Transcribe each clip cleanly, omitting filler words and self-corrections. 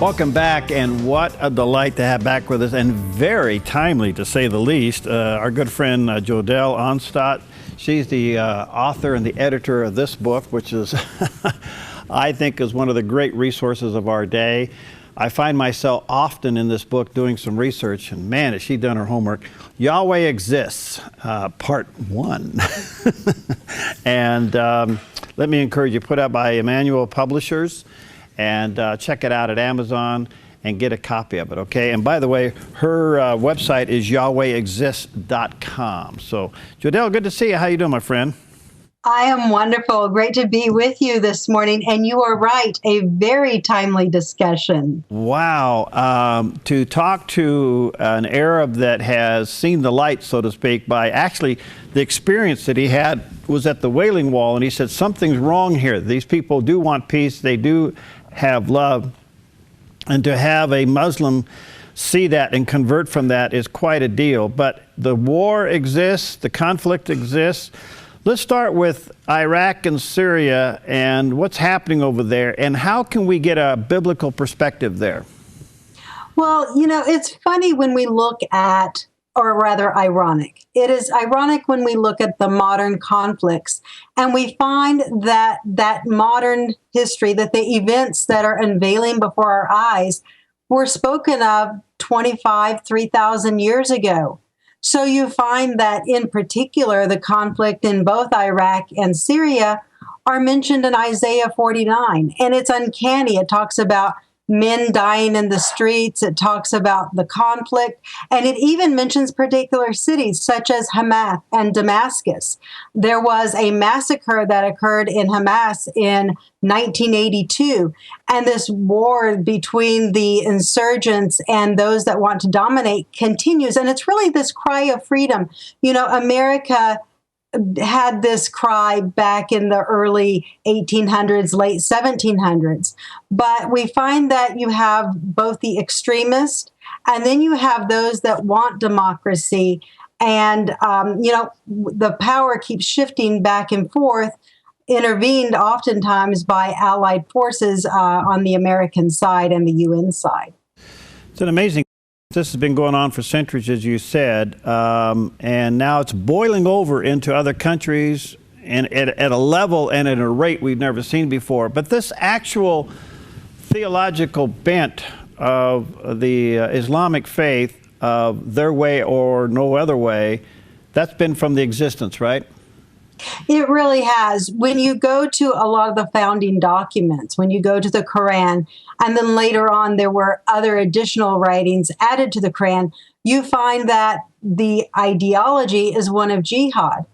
Welcome back, and what a delight to have back with us, and very timely to say the least, our good friend Jodell Onstott. She's the author and the editor of this book, which is, I think, is one of the great resources of our day. I find myself often in this book doing some research, and man, has she done her homework. YHWH Exists, part 1. And let me encourage you, put out by Emmanuel Publishers, and check it out at Amazon and get a copy of it, okay? And by the way, her website is YHWHExists.com. So, Jodell, good to see you. How you doing, my friend? I am wonderful. Great to be with you this morning. And you are right, a very timely discussion. Wow. To talk to an Arab that has seen the light, so to speak, by actually the experience that he had was at the Wailing Wall, and he said, something's wrong here. These people do want peace. They do have love. And to have a Muslim see that and convert from that is quite a deal. But the war exists, the conflict exists. Let's start with Iraq and Syria and what's happening over there, and how can we get a biblical perspective there? Well, you know, it's funny when we look at, or rather ironic. It is ironic when we look at the modern conflicts and we find that modern history, that the events that are unveiling before our eyes were spoken of 3,000 years ago. So you find that in particular, the conflict in both Iraq and Syria are mentioned in Isaiah 49. And it's uncanny. It talks about men dying in the streets. It talks about the conflict. And it even mentions particular cities such as Hamath and Damascus. There was a massacre that occurred in Hamas in 1982. And this war between the insurgents and those that want to dominate continues. And it's really this cry of freedom. You know, America had this cry back in the early 1800s, late 1700s. But we find that you have both the extremists and then you have those that want democracy. And, you know, the power keeps shifting back and forth, intervened oftentimes by allied forces on the American side and the UN side. It's an amazing. This has been going on for centuries, as you said, and now it's boiling over into other countries and at a level and at a rate we've never seen before. But this actual theological bent of the Islamic faith, of their way or no other way, that's been from the existence, right? It really has. When you go to a lot of the founding documents, when you go to the Quran, and then later on there were other additional writings added to the Quran, you find that the ideology is one of jihad.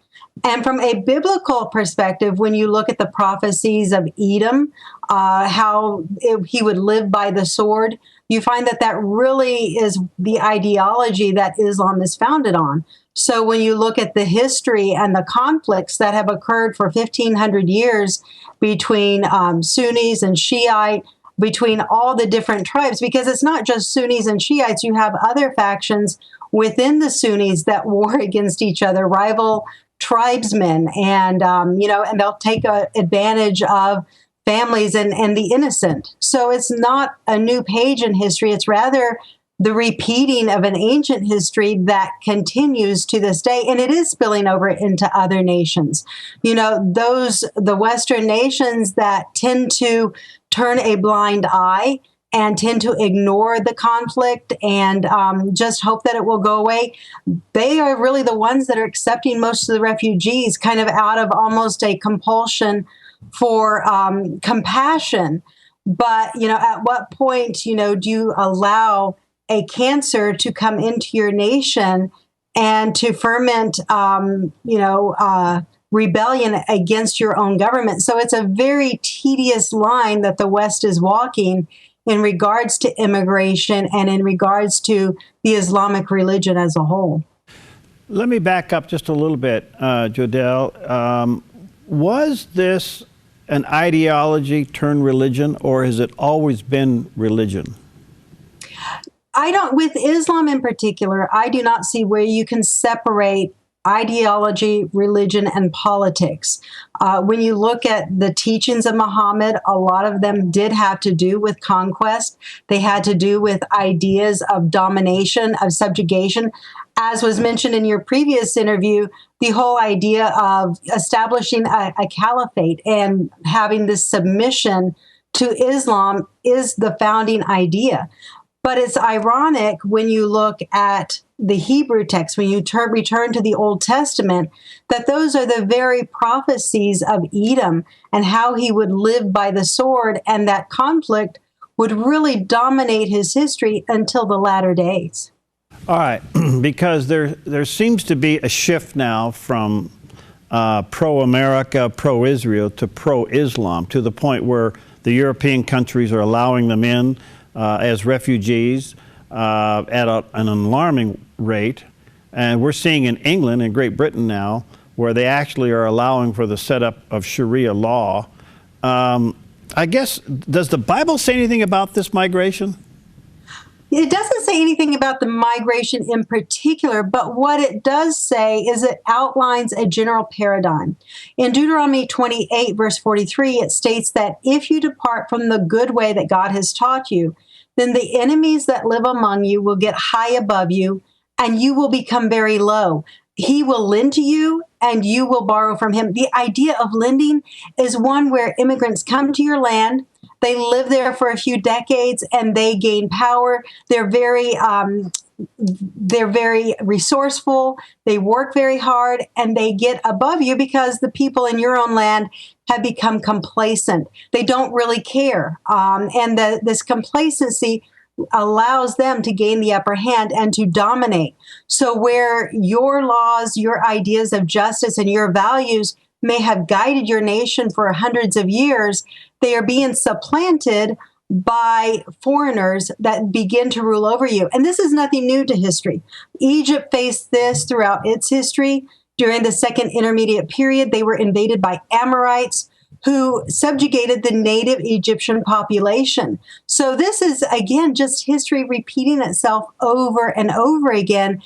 And from a biblical perspective, when you look at the prophecies of Edom, how he would live by the sword, you find that that really is the ideology that Islam is founded on. So when you look at the history and the conflicts that have occurred for 1,500 years between Sunnis and Shiite, between all the different tribes, because it's not just Sunnis and Shiites, you have other factions within the Sunnis that war against each other, rival tribesmen, and you know, and they'll take advantage of families and the innocent. So it's not a new page in history. It's rather the repeating of an ancient history that continues to this day, and it is spilling over into other nations. You know, the Western nations that tend to turn a blind eye and tend to ignore the conflict and just hope that it will go away, they are really the ones that are accepting most of the refugees kind of out of almost a compulsion for compassion. But, you know, at what point, you know, do you allow a cancer to come into your nation and to ferment, rebellion against your own government? So it's a very tedious line that the West is walking in regards to immigration and in regards to the Islamic religion as a whole. Let me back up just a little bit, Jodell. Was this an ideology turned religion, or has it always been religion? With Islam in particular, I do not see where you can separate ideology, religion, and politics. When you look at the teachings of Muhammad, a lot of them did have to do with conquest. They had to do with ideas of domination, of subjugation. As was mentioned in your previous interview, the whole idea of establishing a caliphate and having this submission to Islam is the founding idea. But it's ironic when you look at the Hebrew text, when you return to the Old Testament, that those are the very prophecies of Edom and how he would live by the sword, and that conflict would really dominate his history until the latter days. All right, because there seems to be a shift now from pro-America, pro-Israel to pro-Islam, to the point where the European countries are allowing them in as refugees at an alarming rate. And we're seeing in England and Great Britain now where they actually are allowing for the setup of Sharia law. I guess, does the Bible say anything about this migration? It doesn't say anything about the migration in particular, but what it does say is it outlines a general paradigm. In Deuteronomy 28, verse 43, it states that if you depart from the good way that God has taught you, then the enemies that live among you will get high above you, and you will become very low. He will lend to you, and you will borrow from him. The idea of lending is one where immigrants come to your land, they live there for a few decades, and they gain power. They're very resourceful. They work very hard, and they get above you because the people in your own land have become complacent. They don't really care, and this complacency allows them to gain the upper hand and to dominate. So where your laws, your ideas of justice, and your values may have guided your nation for hundreds of years, they are being supplanted by foreigners that begin to rule over you. And this is nothing new to history. Egypt faced this throughout its history. During the Second Intermediate Period, they were invaded by Amorites who subjugated the native Egyptian population. So this is, again, just history repeating itself over and over again,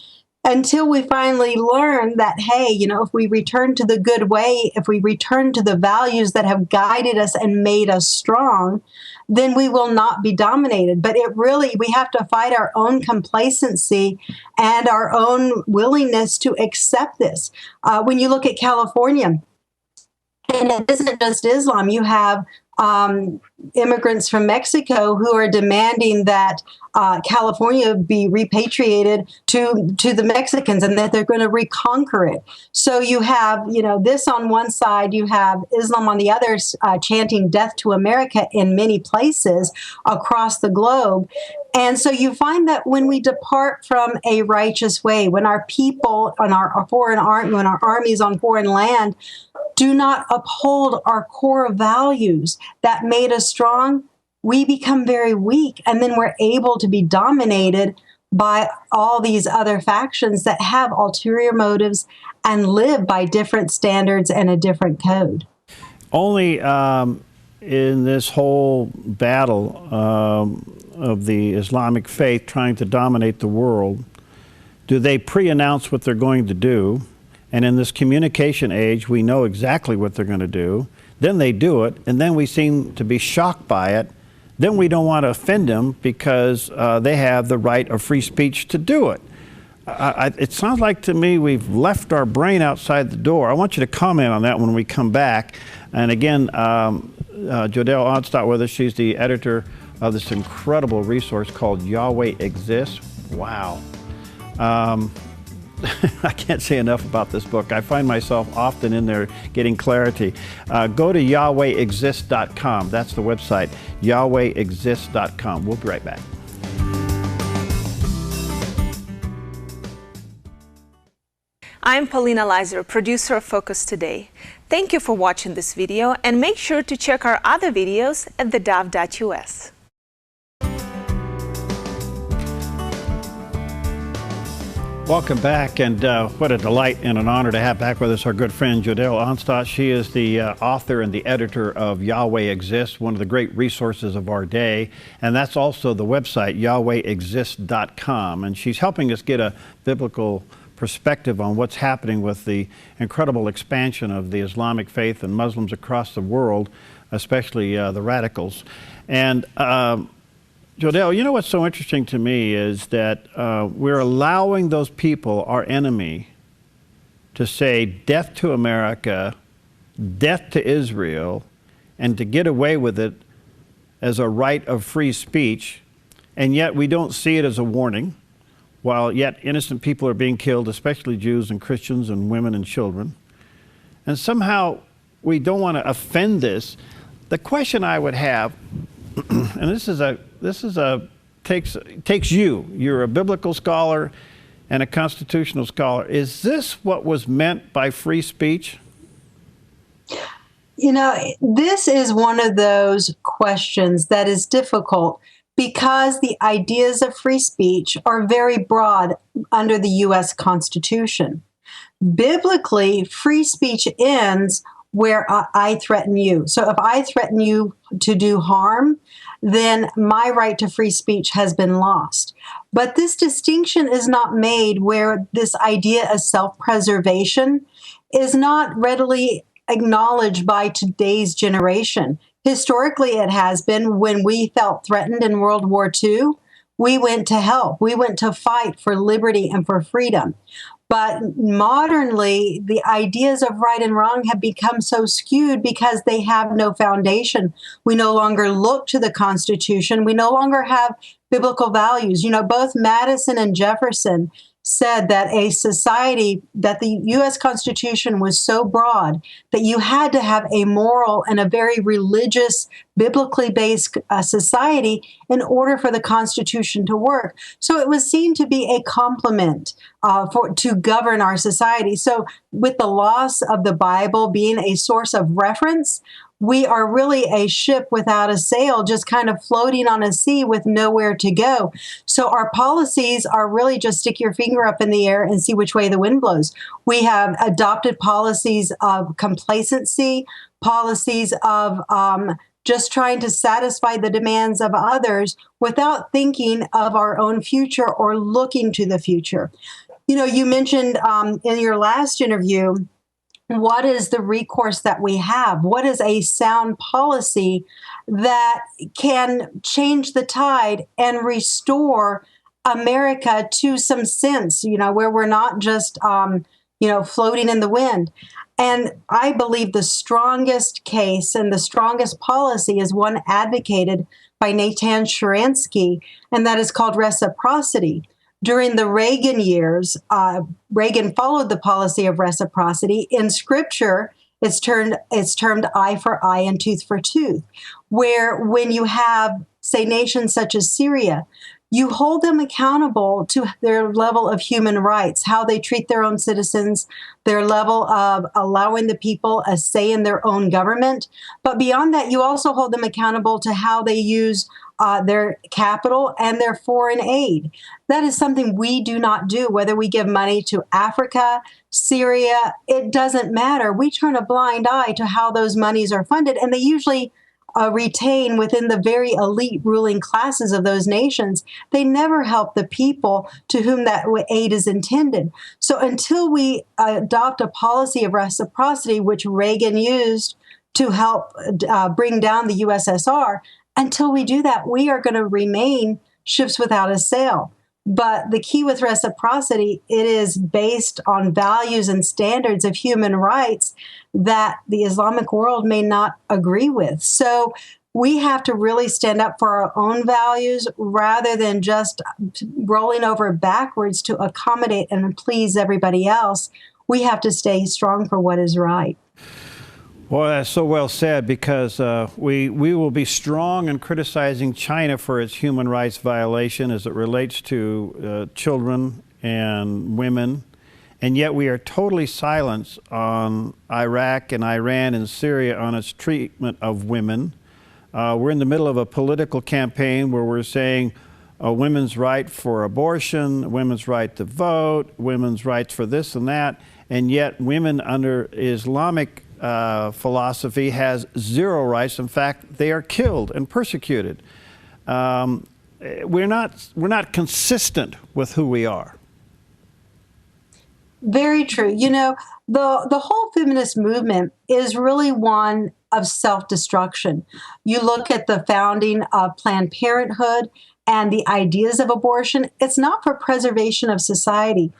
until we finally learn that, hey, if we return to the good way, if we return to the values that have guided us and made us strong, then we will not be dominated. But we have to fight our own complacency and our own willingness to accept this. When you look at California, and it isn't just Islam, you have immigrants from Mexico who are demanding that California be repatriated to the Mexicans and that they're going to reconquer it. So you have, this on one side, you have Islam on the other, chanting death to America in many places across the globe. And so you find that when we depart from a righteous way, when our people on our foreign army, when our armies on foreign land do not uphold our core values that made us strong, we become very weak, and then we're able to be dominated by all these other factions that have ulterior motives and live by different standards and a different code. Only in this whole battle of the Islamic faith trying to dominate the world do they pre-announce what they're going to do. And in this communication age, we know exactly what they're going to do. Then they do it, and then we seem to be shocked by it. Then we don't want to offend them because they have the right of free speech to do it. It sounds like to me we've left our brain outside the door. I want you to comment on that when we come back. And again, Jodell Onstott with us. She's the editor of this incredible resource called YHWH Exists. Wow. I can't say enough about this book. I find myself often in there getting clarity. Go to YHWHExists.com. That's the website, YHWHExists.com. We'll be right back. I'm Paulina Leiser, producer of Focus Today. Thank you for watching this video, and make sure to check our other videos at theDove.us. Welcome back, and what a delight and an honor to have back with us our good friend Jodell Onstott. She is the author and the editor of YHWH Exists, one of the great resources of our day, and that's also the website, YHWHExists.com, and she's helping us get a biblical perspective on what's happening with the incredible expansion of the Islamic faith and Muslims across the world, especially the radicals. And Jodell, you know what's so interesting to me is that we're allowing those people, our enemy, to say death to America, death to Israel, and to get away with it as a right of free speech, and yet we don't see it as a warning, while yet innocent people are being killed, especially Jews and Christians and women and children. And somehow we don't want to offend this. The question I would have, and takes you. You're a biblical scholar and a constitutional scholar. Is this what was meant by free speech? You know, this is one of those questions that is difficult because the ideas of free speech are very broad under the U.S. Constitution. Biblically, free speech ends where I threaten you. So if I threaten you to do harm, then my right to free speech has been lost. But this distinction is not made where this idea of self-preservation is not readily acknowledged by today's generation. Historically, it has been. When we felt threatened in World War II, we went to help. We went to fight for liberty and for freedom. But modernly, the ideas of right and wrong have become so skewed because they have no foundation. We no longer look to the Constitution. We no longer have biblical values. You know, both Madison and Jefferson said that that the U.S. Constitution was so broad that you had to have a moral and a very religious, biblically based society in order for the Constitution to work. So it was seen to be a complement to govern our society. So with the loss of the Bible being a source of reference, we are really a ship without a sail, just kind of floating on a sea with nowhere to go. So our policies are really just stick your finger up in the air and see which way the wind blows. We have adopted policies of complacency, policies of just trying to satisfy the demands of others without thinking of our own future or looking to the future. You know, you mentioned in your last interview, what is the recourse that we have? What is a sound policy that can change the tide and restore America to some sense, you know, where we're not just, floating in the wind? And I believe the strongest case and the strongest policy is one advocated by Natan Sharansky, and that is called reciprocity. During the Reagan years, Reagan followed the policy of reciprocity. In Scripture, it's termed eye for eye and tooth for tooth, where when you have, say, nations such as Syria, you hold them accountable to their level of human rights, how they treat their own citizens, their level of allowing the people a say in their own government. But beyond that, you also hold them accountable to how they use their capital and their foreign aid. That is something we do not do, whether we give money to Africa, Syria, it doesn't matter. We turn a blind eye to how those monies are funded, and they usually retain within the very elite ruling classes of those nations. They never help the people to whom that aid is intended. So until we adopt a policy of reciprocity, which Reagan used to help bring down the USSR, until we do that, we are going to remain ships without a sail. But the key with reciprocity, it is based on values and standards of human rights that the Islamic world may not agree with. So we have to really stand up for our own values rather than just rolling over backwards to accommodate and please everybody else. We have to stay strong for what is right. Well, that's so well said, because we will be strong in criticizing China for its human rights violation as it relates to children and women, and yet we are totally silent on Iraq and Iran and Syria on its treatment of women. We're in the middle of a political campaign where we're saying women's right for abortion, women's right to vote, women's rights for this and that, and yet women under Islamic philosophy has zero rights. In fact, they are killed and persecuted. We're not consistent with who we are. Very true. You know, the whole feminist movement is really one of self-destruction. You look at the founding of Planned Parenthood and the ideas of abortion, it's not for preservation of society.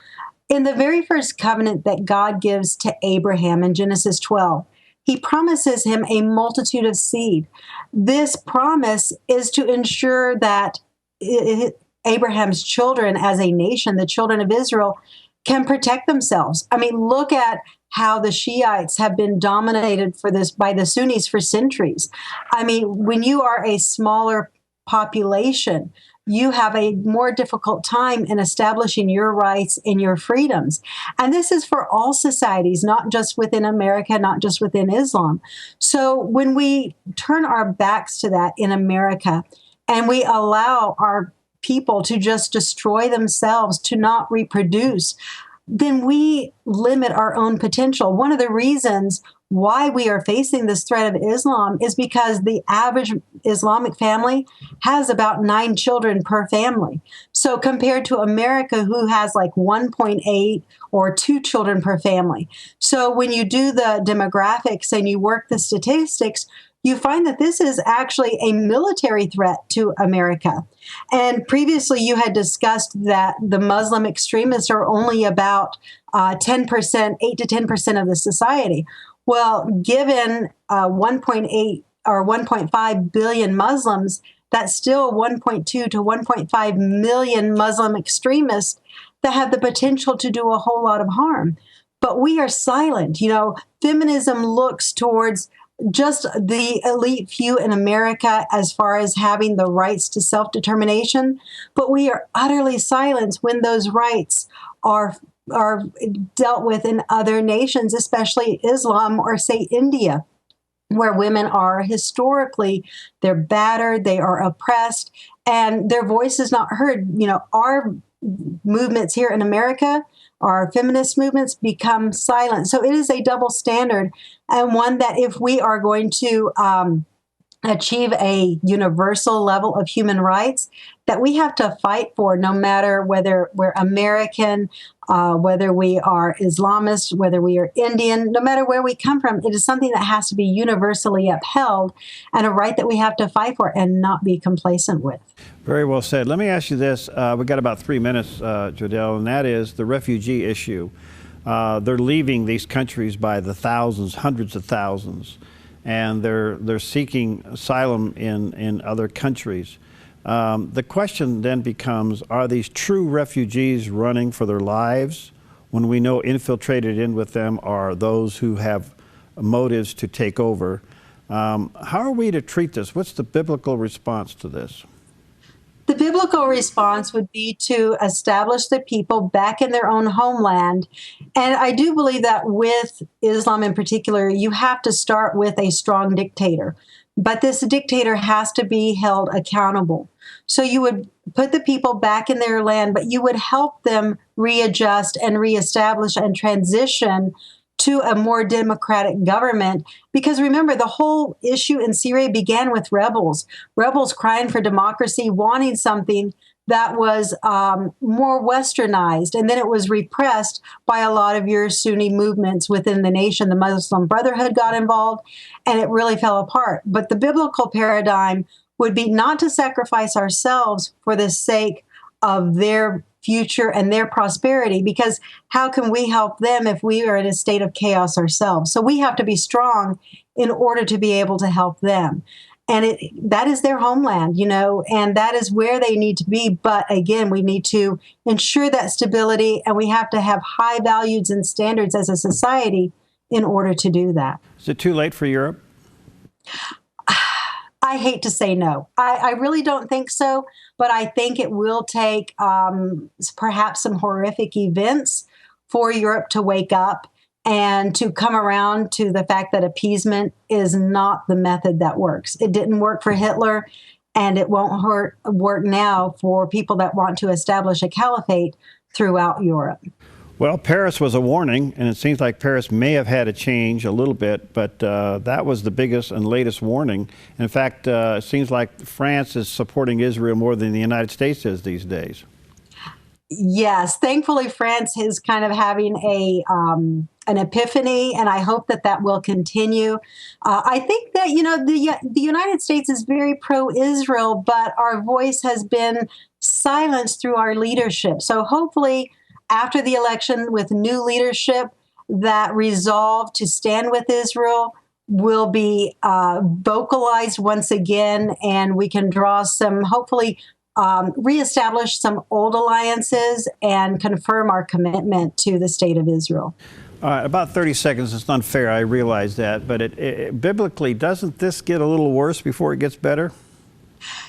In the very first covenant that God gives to Abraham in Genesis 12, he promises him a multitude of seed. This promise is to ensure that Abraham's children as a nation, the children of Israel, can protect themselves. I mean, look at how the Shiites have been dominated for this by the Sunnis for centuries. I mean, when you are a smaller population, you have a more difficult time in establishing your rights and your freedoms. And this is for all societies, not just within America, not just within Islam. So when we turn our backs to that in America and we allow our people to just destroy themselves, to not reproduce, then we limit our own potential. One of the reasons why we are facing this threat of Islam is because the average Islamic family has about 9 children per family. So compared to America, who has like 1.8 or 2 children per family. So when you do the demographics and you work the statistics, you find that this is actually a military threat to America. And previously you had discussed that the Muslim extremists are only about 10%, 8 to 10% of the society. Well, given 1.8 or 1.5 billion Muslims, that's still 1.2 to 1.5 million Muslim extremists that have the potential to do a whole lot of harm. But we are silent. You know, feminism looks towards just the elite few in America as far as having the rights to self-determination, but we are utterly silent when those rights are dealt with in other nations, especially Islam or say India, where women are historically, they're battered, they are oppressed, and their voice is not heard. You know, our movements here in America, our feminist movements, become silent. So it is a double standard, and one that if we are going to achieve a universal level of human rights, that we have to fight for, no matter whether we're American, whether we are Islamist, whether we are Indian, no matter where we come from. It is something that has to be universally upheld and a right that we have to fight for and not be complacent with. Very well said. Let me ask you this. We've got about 3 minutes, Jodell, and that is the refugee issue. They're leaving these countries by the thousands, hundreds of thousands, and they're seeking asylum in other countries. The question then becomes, are these true refugees running for their lives when we know infiltrated in with them are those who have motives to take over? How are we to treat this? What's the biblical response to this? The biblical response would be to establish the people back in their own homeland. And I do believe that with Islam in particular, you have to start with a strong dictator. But this dictator has to be held accountable. So you would put the people back in their land, but you would help them readjust and reestablish and transition to a more democratic government. Because remember, the whole issue in Syria began with rebels crying for democracy, wanting something that was more westernized. And then it was repressed by a lot of your Sunni movements within the nation. The Muslim Brotherhood got involved, and it really fell apart. But the biblical paradigm would be not to sacrifice ourselves for the sake of their future and their prosperity, because how can we help them if we are in a state of chaos ourselves? So we have to be strong in order to be able to help them. And that is their homeland, you know, and that is where they need to be. But again, we need to ensure that stability, and we have to have high values and standards as a society in order to do that. Is it too late for Europe? I hate to say no. I really don't think so, but I think it will take perhaps some horrific events for Europe to wake up and to come around to the fact that appeasement is not the method that works. It didn't work for Hitler, and it won't work now for people that want to establish a caliphate throughout Europe. Well, Paris was a warning, and it seems like Paris may have had a change a little bit, but that was the biggest and latest warning. In fact, it seems like France is supporting Israel more than the United States is these days. Yes, thankfully France is kind of having an epiphany, and I hope that that will continue. I think that the United States is very pro-Israel, but our voice has been silenced through our leadership. So hopefully, after the election, with new leadership, that resolve to stand with Israel will be vocalized once again, and we can draw some, hopefully, reestablish some old alliances and confirm our commitment to the state of Israel. All right, about 30 seconds. It's unfair, I realize that, but biblically, doesn't this get a little worse before it gets better?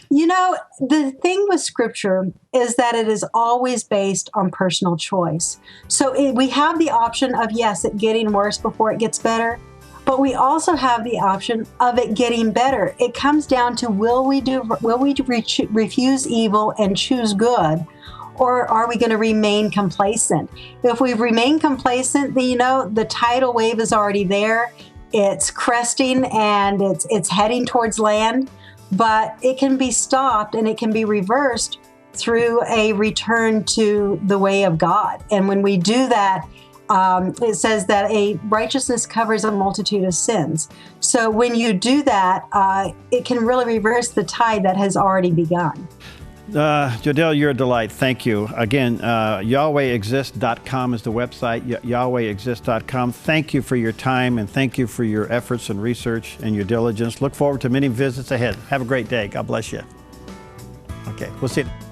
You know, the thing with Scripture is that it is always based on personal choice. So we have the option of, yes, it getting worse before it gets better, but we also have the option of it getting better. It comes down to, will we refuse evil and choose good, or are we going to remain complacent? If we remain complacent, then, the tidal wave is already there. It's cresting and it's heading towards land, but it can be stopped and it can be reversed through a return to the way of God. And when we do that, it says that a righteousness covers a multitude of sins. So when you do that, it can really reverse the tide that has already begun. Jodell, you're a delight. Thank you. Again, YHWHExist.com is the website, YHWHExist.com. Thank you for your time, and thank you for your efforts and research and your diligence. Look forward to many visits ahead. Have a great day. God bless you. Okay, we'll see you.